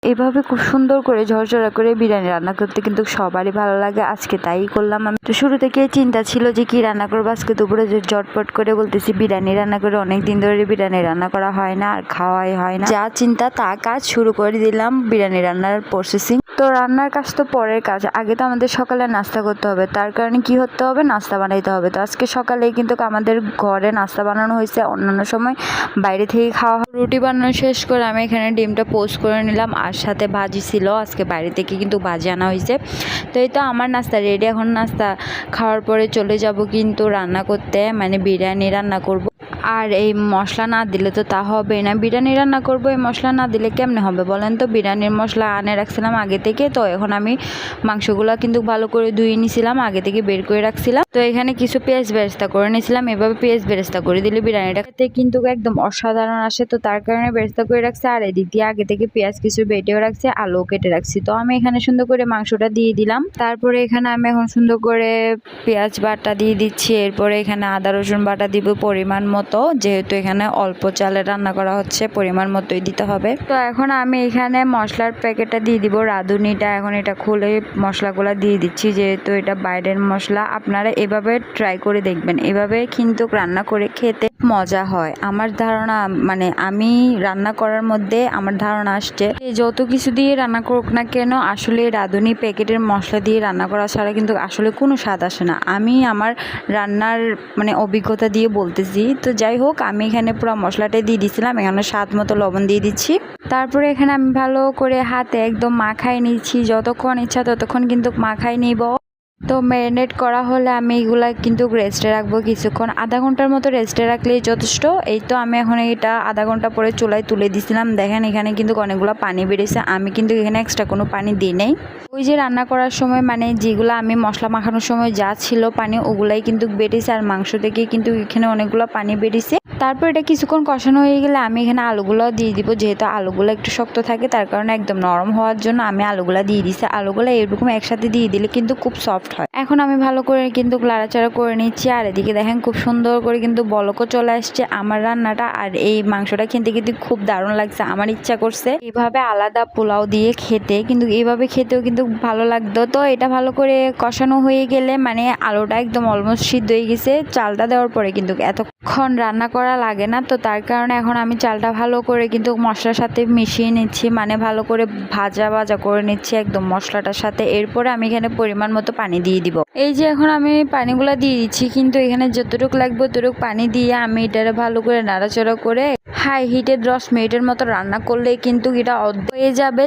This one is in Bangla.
এভাবে খুব সুন্দর করে ঝরঝরা করে বিরিয়ানি রান্না করতে কিন্তু সবারই ভালো লাগে। আজকে তাই করলাম। আমি তো শুরু থেকে চিন্তা ছিল যে কি রান্না করবো আজকে দুপুরে, যে ঝটপট করে বলতেছি বিরিয়ানি রান্না করে। অনেক দিন ধরে বিরিয়ানি রান্না করা হয় না আর খাওয়াই হয় না। যা চিন্তা তা কাজ শুরু করে দিলাম, বিরিয়ানি রান্নার প্রসেসিং। তো রান্নার কাজ তো পরের কাজ, আগে তো আমাদের সকালে নাস্তা করতে হবে। তার কারণে কি হতে হবে, নাস্তা বানাইতে হবে। তো আজকে সকালেই কিন্তু আমাদের ঘরে নাস্তা বানানো হয়েছে, অন্যান্য সময় বাইরে থেকে খাওয়া হয়। রুটি বানানো শেষ করে আমি এখানে ডিমটা পোস্ট করে নিলাম, আর সাথে ভাজি ছিল, আজকে বাইরে থেকে কিন্তু ভাজি আনা হয়েছে। তো এই তো আমার নাস্তা রেডি। এখন নাস্তা খাওয়ার পরে চলে যাব কিন্তু রান্না করতে, মানে বিরিয়ানি রান্না করব। আর এই মশলা না দিলে তো তা হবে না, বিরিয়ানি রান্না করব, এই মশলা না দিলে কেমনে হবে বলেন তো। বিরিয়ানির মশলা আনে রাখছিলাম আগে থেকে। তো এখন আমি মাংসগুলো কিন্তু ভালো করে ধুয়ে নিয়েছিলাম, আগে থেকে বের করে রাখছিলাম। তো এখানে কিছু পেঁয়াজ বেরেস্তা করে নিয়েছিলাম। এভাবে পেঁয়াজ বেরেস্তা করে দিলে বিরিয়ানিটাতে কিন্তু একদম অসাধারণ আসে। তো তার কারণে বেরেস্তা করে রাখছি। আর এদিক দিয়ে আগে থেকে পেঁয়াজ কিছু বেটেও রাখছি, আলু কেটে রাখছি। তো আমি এখানে সুন্দর করে মাংসটা দিয়ে দিলাম। তারপরে এখানে আমি এখন সুন্দর করে পেঁয়াজ বাটা দিয়ে দিচ্ছি। এরপরে এখানে আদা রসুন বাটা দিব পরিমাণ মতো, যেহেতু এখানে অল্প চালে রান্না করা হচ্ছে, পরিমাণ মতোই দিতে হবে। তো এখন আমি এখানে মশলার প্যাকেটটা দিয়ে দিব, রাঁধুনিটা। এখন এটা খুলে মশলাগুলো দিয়ে দিচ্ছি, যেহেতু এটা বাইরের মশলা। আপনারা এভাবে ট্রাই করে দেখবেন, এভাবে কিন্তু রান্না করে খেতে মজা হয়। আমার ধারণা, মানে আমি রান্না করার মধ্যে আমার ধারণা আসছে যত কিছু দিয়ে রান্না করুক না কেন, আসলে রাঁধুনি প্যাকেটের মশলা দিয়ে রান্না করা ছাড়া কিন্তু আসলে কোনো স্বাদ আসে না। আমি আমার রান্নার মানে অভিজ্ঞতা দিয়ে বলতেছি। তো যাই হোক, আমি এখানে পুরো মশলাটাই দিয়ে দিয়েছিলাম, এখানে স্বাদ মতো লবণ দিয়ে দিচ্ছি। তারপরে এখানে আমি ভালো করে হাতে একদম মাখাই নিচ্ছি, যতক্ষণ ইচ্ছা ততক্ষণ কিন্তু মাখাই নিব। তো ম্যারিনেট করা হলে আমি এগুলা কিন্তু রেস্টে রাখবো কিছুক্ষণ, আধা ঘন্টার মতো রেস্টে রাখলেই যথেষ্ট। এই তো আমি এখন এটা আধা ঘন্টা পরে চুলায় তুলে দিছিলাম। দেখেন এখানে কিন্তু অনেকগুলো পানি বেরিয়েছে, আমি কিন্তু এখানে এক্সট্রা কোনো পানি দিই নাই। ওই যে রান্না করার সময় মানে যেগুলো আমি মশলা মাখানোর সময় যা ছিল পানি, ওগুলাই কিন্তু বেরিয়েছে। আর মাংস থেকে কিন্তু এখানে অনেকগুলো পানি বেরিয়েছে। তারপর এটা কিছুক্ষণ কষানো হয়ে গেলে আমি এখানে আলুগুলো দিয়ে দিব, যেহেতু আলুগুলো একটু শক্ত থাকে, তার কারণে একদম নরম হওয়ার জন্য আমি আলুগুলো দিয়ে দিচ্ছি। আলুগুলো এরকম একসাথে দিয়ে দিলে কিন্তু খুব সফট হয়। এখন আমি ভালো করে কিন্তু লাড়াচাড়া করে নিচ্ছি। আর এদিকে দেখেন খুব সুন্দর করে কিন্তু বলকও চলে আসছে আমার রান্নাটা। আর এই মাংসটা খেতে কিন্তু খুব দারুণ লাগছে। আমার ইচ্ছা করছে এইভাবে আলাদা পোলাও দিয়ে খেতে, কিন্তু এইভাবে খেতেও কিন্তু ভালো লাগতো। তো এটা ভালো করে কষানো হয়ে গেলে মানে আলুটা একদম অলমোস্ট সিদ্ধ হয়ে গেছে। চালটা দেওয়ার পরে কিন্তু এতক্ষণ রান্না করা লাগে না। তো তার কারণে এখন আমি চালটা ভালো করে কিন্তু মশলার সাথে মিশিয়ে নিচ্ছি, মানে ভালো করে ভাজা করে নিচ্ছি একদম মশলাটার সাথে। এরপরে আমি এখানে পরিমাণ মতো পানি দিয়ে দিব। এই যে এখন আমি পানিগুলো দিয়ে দিচ্ছি, কিন্তু এখানে যতটুকু লাগবে ততটুকু পানি দিয়ে আমি এটারে ভালো করে নাড়াচাড়া করে হাই হিটে 10 মিনিটের মতো রান্না করলে কিন্তু এটা অদ্ভুত হয়ে যাবে।